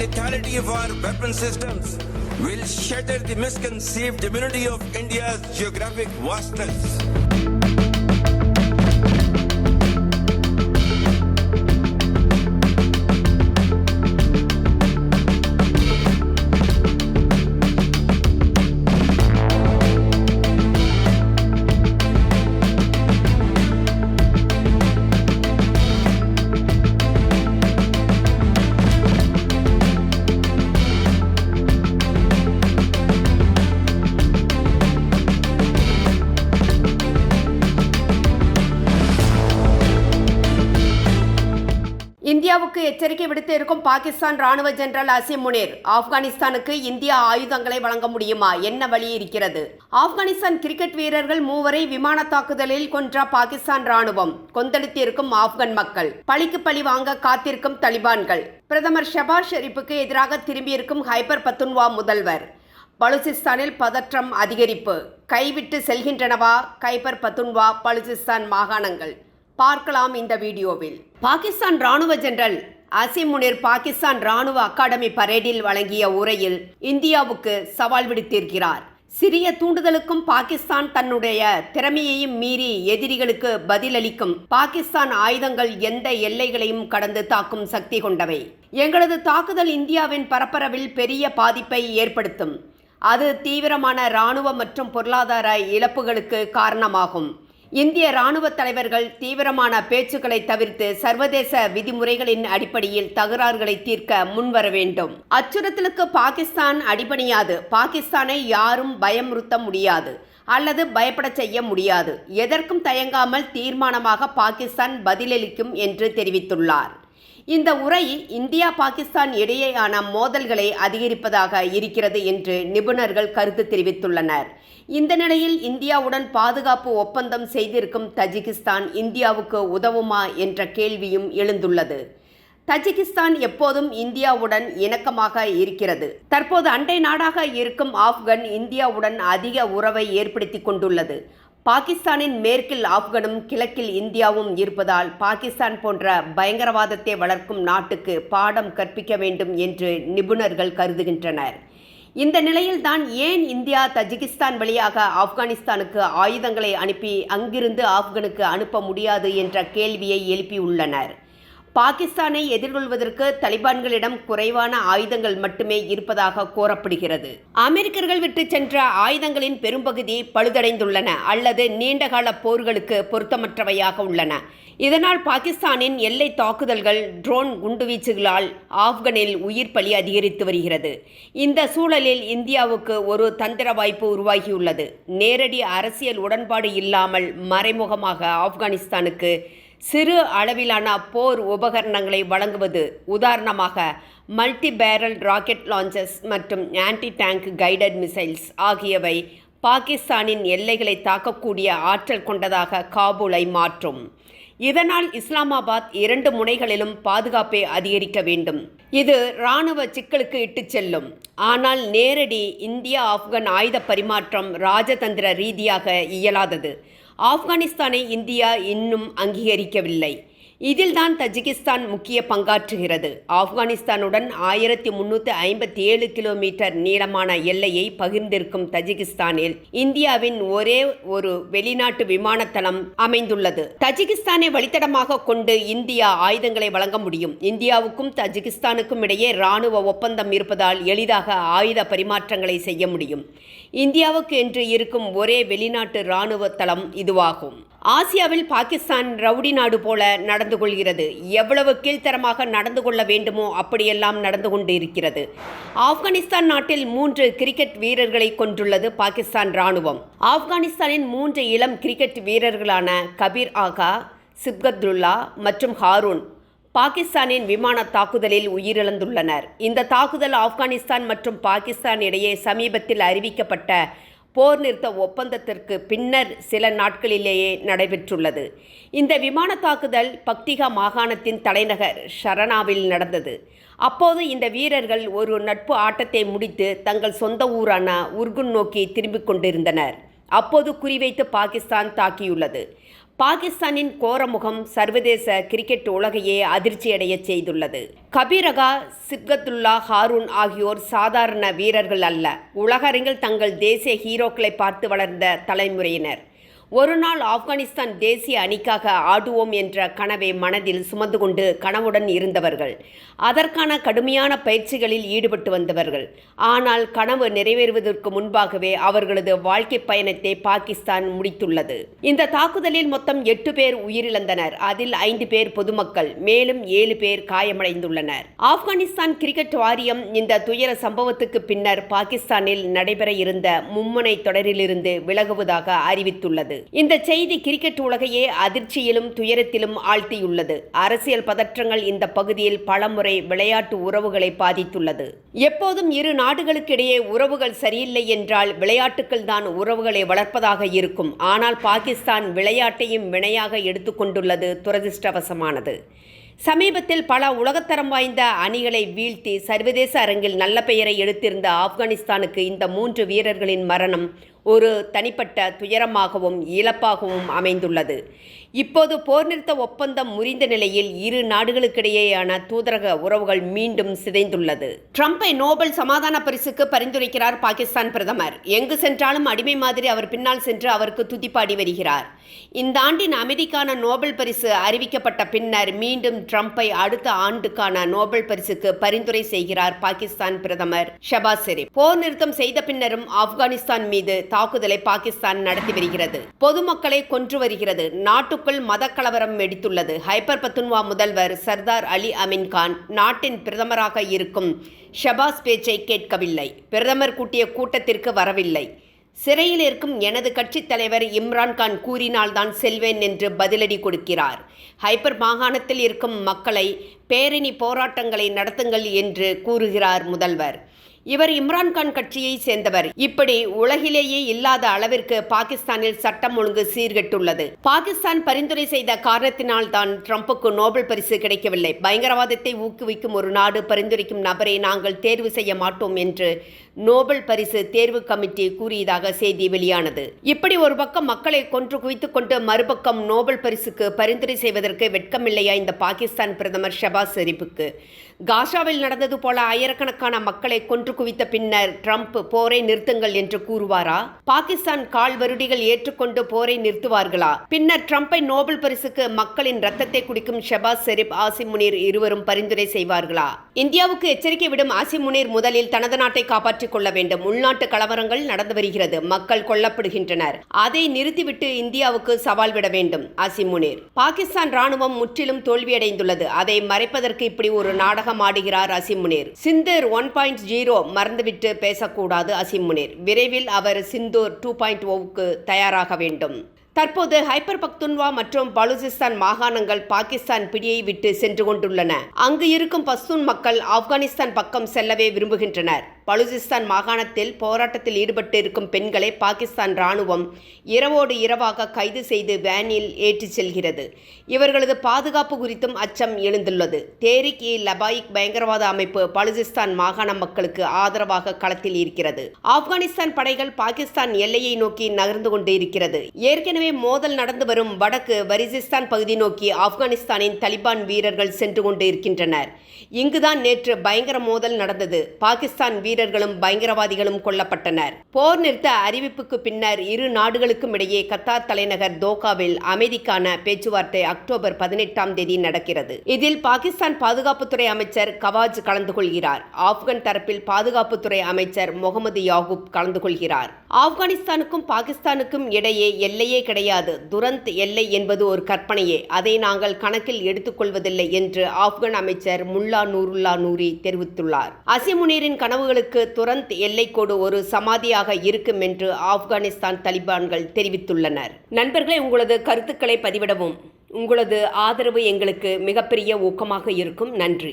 lethality of our weapon systems will shatter the misconceived immunity of India's geographic vastness. இந்தியாவுக்கு எச்சரிக்கை விடுத்து இருக்கும் பாகிஸ்தான் ராணுவ ஜெனரல் அசீம் முனீர், ஆப்கானிஸ்தானுக்கு இந்தியா ஆயுதங்களை வழங்க முடியுமா? என்ன வழி இருக்கிறது? ஆப்கானிஸ்தான் கிரிக்கெட் வீரர்கள் 3 விமான தாக்குதலில் கொன்ற பாகிஸ்தான் ராணுவம், கொந்தளித்திருக்கும் ஆப்கான் மக்கள், பழிக்கு பழி வாங்க காத்திருக்கும் தலிபான்கள், பிரதமர் ஷபாஸ் ஷெரீப்புக்கு எதிராக திரும்பியிருக்கும் ஹைபர் பத்துன்வா முதல்வர், பலுசிஸ்தானில் பதற்றம் அதிகரிப்பு, கைவிட்டு செல்கின்றனவா கைபர் பத்துன்வா பலுசிஸ்தான் மாகாணங்கள்? பார்க்கலாம் இந்த வீடியோவில். பாகிஸ்தான் ராணுவ ஜெனரல் அசீம் முனீர் பாகிஸ்தான் ராணுவ அகாடமி பரேடில் வழங்கிய உரையில் இந்தியாவுக்கு சவால் விடுத்திருக்கிறார். சிறிய தூண்டுதலுக்கும் பாகிஸ்தான் தன்னுடைய திறமையையும் மீறி எதிரிகளுக்கு பதிலளிக்கும். பாகிஸ்தான் ஆயுதங்கள் எந்த எல்லைகளையும் கடந்து தாக்கும் சக்தி கொண்டவை. எங்களது தாக்குதல் இந்தியாவின் பரப்பரவில் பெரிய பாதிப்பை ஏற்படுத்தும். அது தீவிரமான இராணுவ மற்றும் பொருளாதார இழப்புகளுக்கு காரணமாகும். இந்திய இராணுவ தலைவர்கள் தீவிரமான பேச்சுக்களை தவிர்த்து சர்வதேச விதிமுறைகளின் அடிப்படையில் தகராறுகளை தீர்க்க முன்வர வேண்டும். அச்சுறுத்தலுக்கு பாகிஸ்தான் அடிபணியாது. பாகிஸ்தானை யாரும் பயமுறுத்த முடியாது அல்லது பயப்பட செய்ய முடியாது. எதற்கும் தயங்காமல் தீர்மானமாக பாகிஸ்தான் பதிலளிக்கும் என்று தெரிவித்துள்ளார். இந்த உரை இந்தியா பாகிஸ்தான் இடையேயான மோதல்களை அதிகரிப்பதாக இருக்கிறது என்று நிபுணர்கள் கருத்து தெரிவித்துள்ளனர். இந்த நிலையில் இந்தியாவுடன் பாதுகாப்பு ஒப்பந்தம் செய்திருக்கும் தஜிகிஸ்தான் இந்தியாவுக்கு உதவுமா என்ற கேள்வியும் எழுந்துள்ளது. தஜிகிஸ்தான் எப்போதும் இந்தியாவுடன் இணக்கமாக இருக்கிறது. தற்போது அண்டை நாடாக இருக்கும் ஆப்கான் இந்தியாவுடன் அதிக உறவை ஏற்படுத்தி கொண்டுள்ளது. பாகிஸ்தானின் மேற்கில் ஆப்கானும் கிழக்கில் இந்தியாவும் இருப்பதால் பாகிஸ்தான் போன்ற பயங்கரவாதத்தை வளர்க்கும் நாட்டுக்கு பாடம் கற்பிக்க வேண்டும் என்று நிபுணர்கள் கருதுகின்றனர். இந்த நிலையில்தான் ஏன் இந்தியா தஜிகிஸ்தான் வழியாக ஆப்கானிஸ்தானுக்கு ஆயுதங்களை அனுப்பி அங்கிருந்து ஆப்கானுக்கு அனுப்ப முடியாது என்ற கேள்வியை எழுப்பியுள்ளனர். பாகிஸ்தானை எதிர்கொள்வதற்கு தலிபான்களிடம் குறைவான ஆயுதங்கள் மட்டுமே இருப்பதாக கூறப்படுகிறது. அமெரிக்கர்கள் விட்டு சென்ற ஆயுதங்களின் பெரும்பகுதி பழுதடைந்துள்ளன அல்லது நீண்டகால போர்களுக்கு பொருத்தமற்றவையாக உள்ளன. இதனால் பாகிஸ்தானின் எல்லை தாக்குதல்கள், ட்ரோன் குண்டுவீச்சுகளால் ஆப்கானில் உயிர் பலி அதிகரித்து வருகிறது. இந்த சூழலில் இந்தியாவுக்கு ஒரு தந்திர வாய்ப்பு உருவாகியுள்ளது. நேரடி அரசியல் உடன்பாடு இல்லாமல் மறைமுகமாக ஆப்கானிஸ்தானுக்கு சிறு அளவிலான போர் உபகரணங்களை வழங்குவது. உதாரணமாக மல்டி பேரல் ராக்கெட் லான்ச்சர்ஸ் மற்றும் ஆன்டி டேங்க் கைடட் மிசைல்ஸ் ஆகியவை பாகிஸ்தானின் எல்லைகளை தாக்கக்கூடிய ஆற்றல் கொண்டதாக காபூலை மாற்றும். இதனால் இஸ்லாமாபாத் 2 முனைகளிலும் பாதுகாப்பை அதிகரிக்க வேண்டும். இது இராணுவ சிக்கலுக்கு இட்டுச் செல்லும். ஆனால் நேரடி இந்தியா ஆப்கான் ஆயுத பரிமாற்றம் ராஜதந்திர ரீதியாக இயலாதது. ஆப்கானிஸ்தானை இந்தியா இன்னும் அங்கீகரிக்கவில்லை. இதில்தான் தஜிகிஸ்தான் முக்கிய பங்காற்றுகிறது. ஆப்கானிஸ்தானுடன் 1357 கிலோமீட்டர் நீளமான எல்லையை பகிர்ந்திருக்கும் தஜிகிஸ்தானில் இந்தியாவின் ஒரே ஒரு வெளிநாட்டு விமானத்தளம் அமைந்துள்ளது. தஜிகிஸ்தானை வழித்தடமாக கொண்டு இந்தியா ஆயுதங்களை வழங்க முடியும். இந்தியாவுக்கும் தஜிகிஸ்தானுக்கும் இடையே இராணுவ ஒப்பந்தம் இருப்பதால் எளிதாக ஆயுத பரிமாற்றங்களை செய்ய முடியும். இந்தியாவுக்கு என்று இருக்கும் ஒரே வெளிநாட்டு இராணுவ தளம் இதுவாகும். ஆசியாவில் பாகிஸ்தான் ரவுடி நாடு போல நடந்து கொள்கிறது. எவ்வளவு கீழ்த்தரமாக நடந்து கொள்ள வேண்டுமோ அப்படியெல்லாம் நடந்து கொண்டு இருக்கிறது. ஆப்கானிஸ்தான் நாட்டில் 3 கிரிக்கெட் வீரர்களை கொன்றுள்ளது பாகிஸ்தான் ராணுவம். ஆப்கானிஸ்தானின் 3 இளம் கிரிக்கெட் வீரர்களான கபீர் ஆகா, சிப்கத்துல்லா மற்றும் ஹாரூன் பாகிஸ்தானின் விமான தாக்குதலில் உயிரிழந்துள்ளனர். இந்த தாக்குதல் ஆப்கானிஸ்தான் மற்றும் பாகிஸ்தான் இடையே சமீபத்தில் அறிவிக்கப்பட்ட போர் நிறுத்த ஒப்பந்தத்திற்கு பின்னர் சில நாட்களிலேயே நடைபெற்றுள்ளது. இந்த விமான தாக்குதல் பக்திகா மாகாணத்தின் தலைநகர் ஷரனாவில் நடந்தது. அப்போது இந்த வீரர்கள் ஒரு நட்பு ஆட்டத்தை முடித்து தங்கள் சொந்த ஊரான உர்குன் நோக்கி திரும்பிக் கொண்டிருந்தனர். அப்போது குறிவைத்து பாகிஸ்தான் தாக்கியுள்ளது. பாகிஸ்தானின் கோரமுகம் சர்வதேச கிரிக்கெட் உலகையே அதிர்ச்சியடையச் செய்துள்ளது. கபீரகா, சிப்கத்துல்லா, ஹாரூன் ஆகியோர் சாதாரண வீரர்கள் அல்ல. உலகரங்கில் தங்கள் தேசிய ஹீரோக்களை பார்த்து வளர்ந்த தலைமுறையினர். ஒருநாள் ஆப்கானிஸ்தான் தேசிய அணிக்காக ஆடுவோம் என்ற கனவை மனதில் சுமந்து கொண்டு கனவுடன் இருந்தவர்கள். அதற்கான கடுமையான பயிற்சிகளில் ஈடுபட்டு வந்தவர்கள். ஆனால் கனவு நிறைவேறுவதற்கு முன்பாகவே அவர்களது வாழ்க்கை பயணத்தை பாகிஸ்தான் முடித்துள்ளது. இந்த தாக்குதலில் மொத்தம் 8 பேர் உயிரிழந்தனர். அதில் 5 பேர் பொதுமக்கள், மேலும் 7 பேர் காயமடைந்துள்ளனர். ஆப்கானிஸ்தான் கிரிக்கெட் வாரியம் இந்த துயர சம்பவத்துக்கு பின்னர் பாகிஸ்தானில் நடைபெற இருந்த மும்முனை தொடரிலிருந்து விலகுவதாக அறிவித்துள்ளது. இந்த செய்தி கிரிக்கெட் உலகையே அதிர்ச்சியிலும் துயரத்திலும் ஆழ்த்தியுள்ளது. அரசியல் பதற்றங்கள் இந்த பகுதியில் பலமுறை விளையாட்டு உறவுகளை பாதித்துள்ளது. எப்போதும் இரு நாடுகளுக்கிடையே உறவுகள் சரியில்லை என்றால் விளையாட்டுக்கள் தான் உறவுகளை வளர்ப்பதாக இருக்கும். ஆனால் பாகிஸ்தான் விளையாட்டையும் வினையாக எடுத்துக்கொண்டுள்ளது துரதிர்ஷ்டவசமானது. சமீபத்தில் பல உலகத்தரம் வாய்ந்த அணிகளை வீழ்த்தி சர்வதேச அரங்கில் நல்ல பெயரை எடுத்திருந்த ஆப்கானிஸ்தானுக்கு இந்த 3 வீரர்களின் மரணம் ஒரு தனிப்பட்ட துயரமாகவும் இழப்பாகவும் அமைந்துள்ளது. இப்போது போர் நிறுத்த ஒப்பந்தம் முறிந்த நிலையில் இரு நாடுகளுக்கிடையேயான தூதரக உறவுகள் மீண்டும் சிதைந்துள்ளது. ட்ரம்பை நோபல் சமாதான பரிசுக்கு பரிந்துரைக்கிறார் பாகிஸ்தான் பிரதமர். எங்கு சென்றாலும் அடிமை மாதிரி அவர் பின்னால் சென்று அவருக்கு துதிப்பாடி வருகிறார். இந்த ஆண்டின் அமைதிக்கான நோபல் பரிசு அறிவிக்கப்பட்ட பின்னர் மீண்டும் ட்ரம்பை அடுத்த ஆண்டுக்கான நோபல் பரிசுக்கு பரிந்துரை செய்கிறார் பாகிஸ்தான் பிரதமர் ஷபாஸ் ஷெரீப். போர் நிறுத்தம் செய்த பின்னரும் ஆப்கானிஸ்தான் மீது தாக்குதலை பாகிஸ்தான் நடத்தி வருகிறது. பொதுமக்களை கொன்று வருகிறது. நாட்டுக்குள் மத கலவரம் வெடித்துள்ளது. ஹைபர் பத்துன்வா முதல்வர் சர்தார் அலி அமீன் கான் நாட்டின் பிரதமராக இருக்கும் ஷபாஸ் பேச்சை கேட்கவில்லை. பிரதமர் கூட்டிய கூட்டத்திற்கு வரவில்லை. சிறையில் இருக்கும் எனது கட்சித் தலைவர் இம்ரான்கான் கூறினால்தான் செல்வேன் என்று பதிலடி கொடுக்கிறார். ஹைபர் மாகாணத்தில் இருக்கும் மக்களை பேரணி போராட்டங்களை நடத்துங்கள் என்று கூறுகிறார் முதல்வர். இவர் இம்ரான்கான் கட்சியை சேர்ந்தவர். இப்படி உலகிலேயே இல்லாத அளவிற்கு பாகிஸ்தானில் சட்டம் ஒழுங்கு சீர்கெட்டுள்ளது. பாகிஸ்தான் பரிந்துரை செய்த காரணத்தினால் தான் ட்ரம்புக்கு நோபல் பரிசு கிடைக்கவில்லை. பயங்கரவாதத்தை ஊக்குவிக்கும் ஒரு நாடு பரிந்துரைக்கும் நபரை நாங்கள் தேர்வு செய்ய மாட்டோம் என்று நோபல் பரிசு தேர்வு கமிட்டி கூறியதாக செய்தி வெளியானது. இப்படி ஒரு பக்கம் மக்களை கொன்று குவித்துக் கொண்டு மறுபக்கம் நோபல் பரிசுக்கு பரிந்துரை செய்வதற்கு வெட்கமில்லையா இந்த பாகிஸ்தான் பிரதமர் ஷபாஸ் ஷெரீப்புக்கு? காசாவில் நடந்தது போல ஆயிரக்கணக்கான மக்களை கொன்று குவித்த பின்னர் ட்ரம்ப் போரை நிறுத்துங்கள் என்று கூறுவாரா? பாகிஸ்தான் கால் வருடிகள் ஏற்றுக்கொண்டு போரை நிறுத்துவார்களா? பின்னர் ட்ரம்பை நோபல் பரிசுக்கு மக்களின் ரத்தத்தை குடிக்கும் ஷபாஸ் ஷெரீப், ஆசிம் முனீர் இருவரும் பரிந்துரை செய்வார்களா? இந்தியாவுக்கு எச்சரிக்கை விடும் ஆசிம் முனீர் முதலில் தனது நாட்டை காப்பாற்றிக் கொள்ள வேண்டும். உள்நாட்டு கலவரங்கள் நடந்து வருகிறது. மக்கள் கொல்லப்படுகின்றனர். அதை நிறுத்திவிட்டு இந்தியாவுக்கு சவால் விட வேண்டும் ஆசிம் முனீர். பாகிஸ்தான் ராணுவம் முற்றிலும் தோல்வியடைந்துள்ளது. அதை மறைப்பதற்கு இப்படி ஒரு நாடகம் ஆடுகிறார் ஆசிம் முனீர். சிந்தூர் 1.0 மறந்துவிட்டு பேசக்கூடாது ஆசிம் முனீர். விரைவில் அவர் சிந்தூர் 2.0க்கு தயாராக வேண்டும். தற்போது ஹைபர் பக்துன்வா மற்றும் பலூசிஸ்தான் மாகாணங்கள் பாகிஸ்தான் பிடியை விட்டு சென்று கொண்டுள்ளன. அங்கு இருக்கும் பஸ்தூன் மக்கள் ஆப்கானிஸ்தான் பக்கம் செல்லவே விரும்புகின்றனர். பலூசிஸ்தான் மாகாணத்தில் போராட்டத்தில் ஈடுபட்டு இருக்கும் பெண்களை பாகிஸ்தான் ராணுவம் இரவோடு இரவாக கைது செய்து வேனில் ஏற்றிச் செல்கிறது. இவர்களது பாதுகாப்பு குறித்தும் அச்சம் எழுந்துள்ளது. தேரிக்-இ-லபாயிக் பயங்கரவாத அமைப்பு பலூசிஸ்தான் மாகாண மக்களுக்கு ஆதரவாக களத்தில் இருக்கிறது. ஆப்கானிஸ்தான் படைகள் பாகிஸ்தான் எல்லையை நோக்கி நகர்ந்து கொண்டு இருக்கிறது. ஏற்கனவே மோதல் நடந்து வரும் வடக்கு வரிசிஸ்தான் பகுதி நோக்கி ஆப்கானிஸ்தானின் தலிபான் வீரர்கள் சென்று கொண்டு இருக்கின்றனர். இங்குதான் நேற்று பயங்கர மோதல் நடந்தது. பாகிஸ்தான் வீரர்களும் பயங்கரவாதிகளும் கொல்லப்பட்டனர். போர் நிறுத்த அறிவிப்புக்கு பின்னர் இரு நாடுகளுக்கும் இடையே கத்தார் தலைநகர் தோகாவில் அமைதிக்கான பேச்சுவார்த்தை அக்டோபர் 18ஆம் தேதி நடக்கிறது. இதில் பாகிஸ்தான் பாதுகாப்புத்துறை அமைச்சர் கவாஜ் கலந்து கொள்கிறார். ஆப்கான் தரப்பில் பாதுகாப்புத்துறை அமைச்சர் முகமது யாகூப் கலந்து கொள்கிறார். ஆப்கானிஸ்தானுக்கும் பாகிஸ்தானுக்கும் இடையே எல்லையே கிடையாது. துரந்த் எல்லை என்பது ஒரு கற்பனையே. அதை நாங்கள் கணக்கில் எடுத்துக்கொள்வதில்லை என்று ஆப்கான் அமைச்சர் முல்லா நூருல்லா நூரி தெரிவித்துள்ளார். ஆசிம் முனீரின் கனவுகளுக்கு துரந்த் எல்லைக்கோடு ஒரு சமாதியாக இருக்கும் என்று ஆப்கானிஸ்தான் தலிபான்கள் தெரிவித்துள்ளனர். நண்பர்களே, உங்களது கருத்துக்களை பதிவிடவும். உங்களது ஆதரவு எங்களுக்கு மிகப்பெரிய ஊக்கமாக இருக்கும். நன்றி.